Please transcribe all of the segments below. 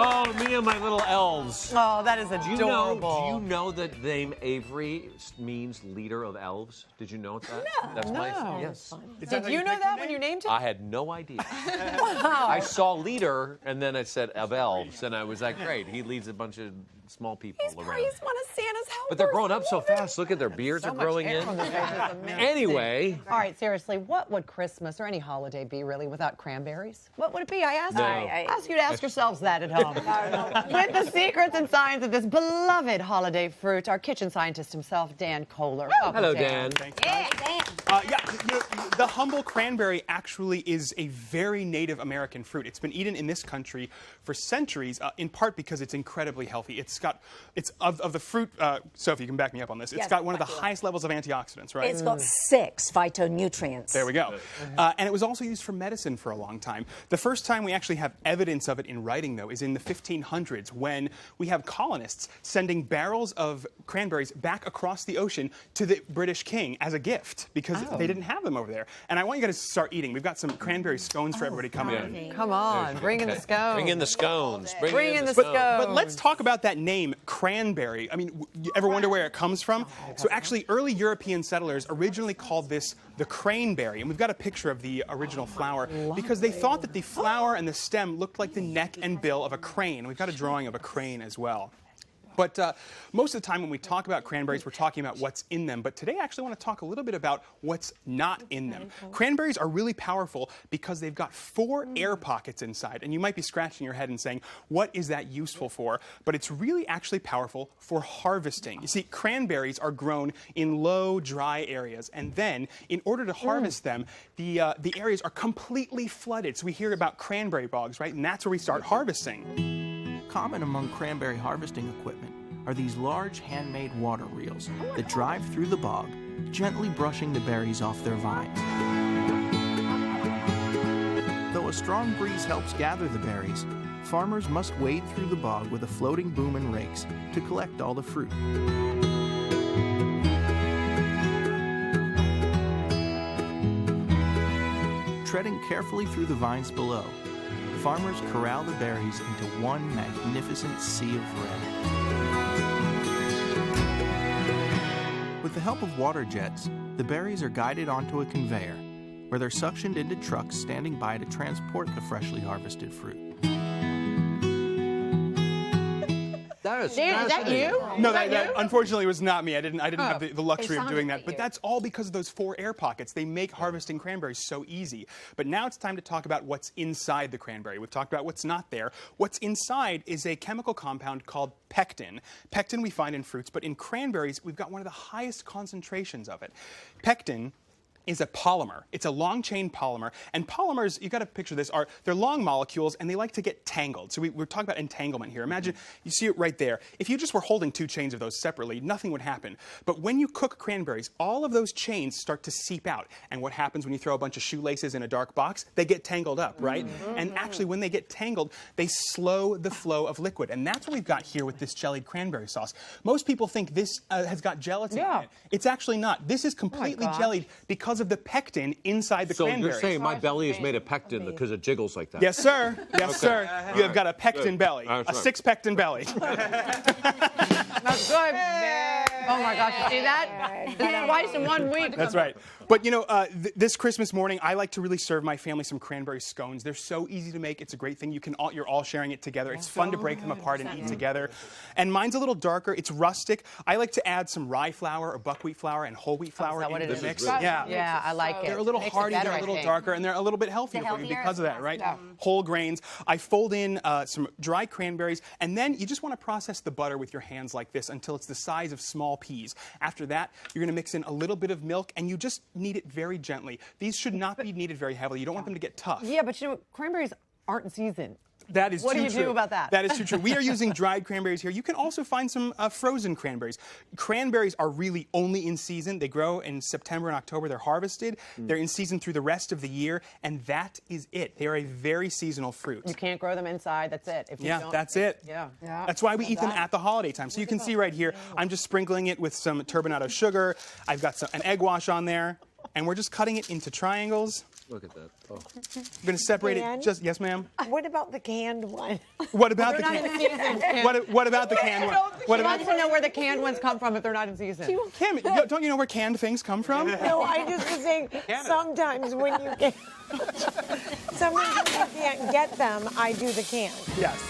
Oh, me and my little elves. Oh, that is adorable. Do you know that the name Avery means leader of elves? Did you know that? No. That's my Yes. Did you know that when you named him? I had no idea. Wow. I saw leader, and then I said of elves, and I was like, great. He leads a bunch of small people around. He's one of Santa's helpers. But they're growing up so fast. Look at their beards are growing in. Anyway. All right, seriously, what would Christmas or any holiday be really without cranberries? What would it be? I asked you. I ask you to ask yourselves that at home. With the secrets and science of this beloved holiday fruit, our kitchen scientist himself, Dan Kohler. Hello, Dan. Thanks, the humble cranberry actually is a very native American fruit. It's been eaten in this country for centuries, in part because it's incredibly healthy. It's of the fruit. Sophie, you can back me up on this. It's got one of the highest levels of antioxidants, right? It's got 6 phytonutrients. There we go. And it was also used for medicine for a long time. The first time we actually have evidence of it in writing, though, is in the 1500s when we have colonists sending barrels of cranberries back across the ocean to the British king as a gift because they didn't have them over there. And I want you guys to start eating. We've got some cranberry scones for everybody coming in. Come on, bring in the scones. Bring in the scones. Bring in the scones. But let's talk about that name, cranberry. I mean, you ever wonder where it comes from? So actually, early European settlers originally called this the cranberry. And we've got a picture of the original flower because they thought that the flower and the stem looked like the neck and bill of a crane. We've got a drawing of a crane as well. But most of the time when we talk about cranberries, we're talking about what's in them. But today I actually want to talk a little bit about what's not in them. Cranberries are really powerful because they've got 4 air pockets inside. And you might be scratching your head and saying, what is that useful for? But it's really actually powerful for harvesting. You see, cranberries are grown in low, dry areas. And then, in order to harvest them, the areas are completely flooded. So we hear about cranberry bogs, right? And that's where we start harvesting. Common among cranberry harvesting equipment are these large handmade water reels that drive through the bog, gently brushing the berries off their vines. Though a strong breeze helps gather the berries, farmers must wade through the bog with a floating boom and rakes to collect all the fruit. Treading carefully through the vines below, farmers corral the berries into one magnificent sea of red. With the help of water jets, the berries are guided onto a conveyor, where they're suctioned into trucks standing by to transport the freshly harvested fruit. Dan, is that you? No, that unfortunately was not me. I didn't have the luxury of doing that. But that's all because of those 4 air pockets. They make harvesting cranberries so easy. But now it's time to talk about what's inside the cranberry. We've talked about what's not there. What's inside is a chemical compound called pectin. Pectin we find in fruits, but in cranberries, we've got one of the highest concentrations of it. Pectin is a polymer. It's a long-chain polymer. And polymers, you've got to picture this, they're long molecules, and they like to get tangled. So we're talking about entanglement here. Imagine, you see it right there. If you just were holding 2 chains of those separately, nothing would happen. But when you cook cranberries, all of those chains start to seep out. And what happens when you throw a bunch of shoelaces in a dark box? They get tangled up, right? And actually, when they get tangled, they slow the flow of liquid. And that's what we've got here with this jellied cranberry sauce. Most people think this has got gelatin in it. It's actually not. This is completely jellied because of the pectin inside the cranberry. So you're saying my belly is made of pectin because it jiggles like that? Yes, sir. Yes, sir. You have got a pectin belly. A 6-pectin belly. That's good. Oh my gosh, you see that? Twice in 1 week. That's right. But you know, this Christmas morning, I like to really serve my family some cranberry scones. They're so easy to make. It's a great thing. You're all sharing it together. It's fun to break them apart and eat together. And mine's a little darker. It's rustic. I like to add some rye flour or buckwheat flour and whole wheat flour into the mix. Yeah, I like it. They're a little hearty. They're a little darker, and they're a little bit healthier for you because of that, right? Yeah. Whole grains. I fold in some dry cranberries, and then you just want to process the butter with your hands like this until it's the size of small peas. After that, you're going to mix in a little bit of milk, and you just knead it very gently. These should not be kneaded very heavily. You don't want them to get tough. Yeah, but you know, cranberries aren't in season. That is what too do you true. do about that? That is too true. We are using dried cranberries here. You can also find some frozen cranberries. Cranberries are really only in season. They grow in September and October. They're harvested. They're in season through the rest of the year, and that is it. They are a very seasonal fruit. You can't grow them inside. That's it. If you don't, that's it. Yeah. That's why we eat them at the holiday time. So you can see right here, I'm just sprinkling it with some turbinado sugar. I've got an egg wash on there, and we're just cutting it into triangles. Look at that. Oh. I'm going to separate it. Dan? Just yes, ma'am. What about the canned one? What about the They're not in canned? season. What about the canned one? What She about wants to know where the canned ones come from if they're not in season. Kim? Don't you know where canned things come from? No, I just was saying sometimes when you get sometimes when you can't get them, I do the can. Yes.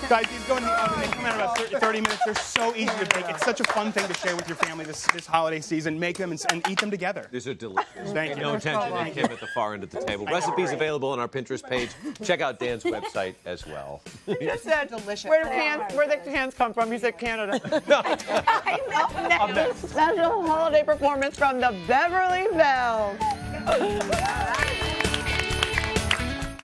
Guys, these go in the oven. They come out in about 30 minutes. They're so easy to bake. It's such a fun thing to share with your family this holiday season. Make them and eat them together. These are delicious. Thank you. No attention to Kim at the far end of the table. Recipes available on our Pinterest page. Check out Dan's website as well. You said delicious. Where the cans come from? You said Canada. I know. Special holiday performance from the Beverly Bells.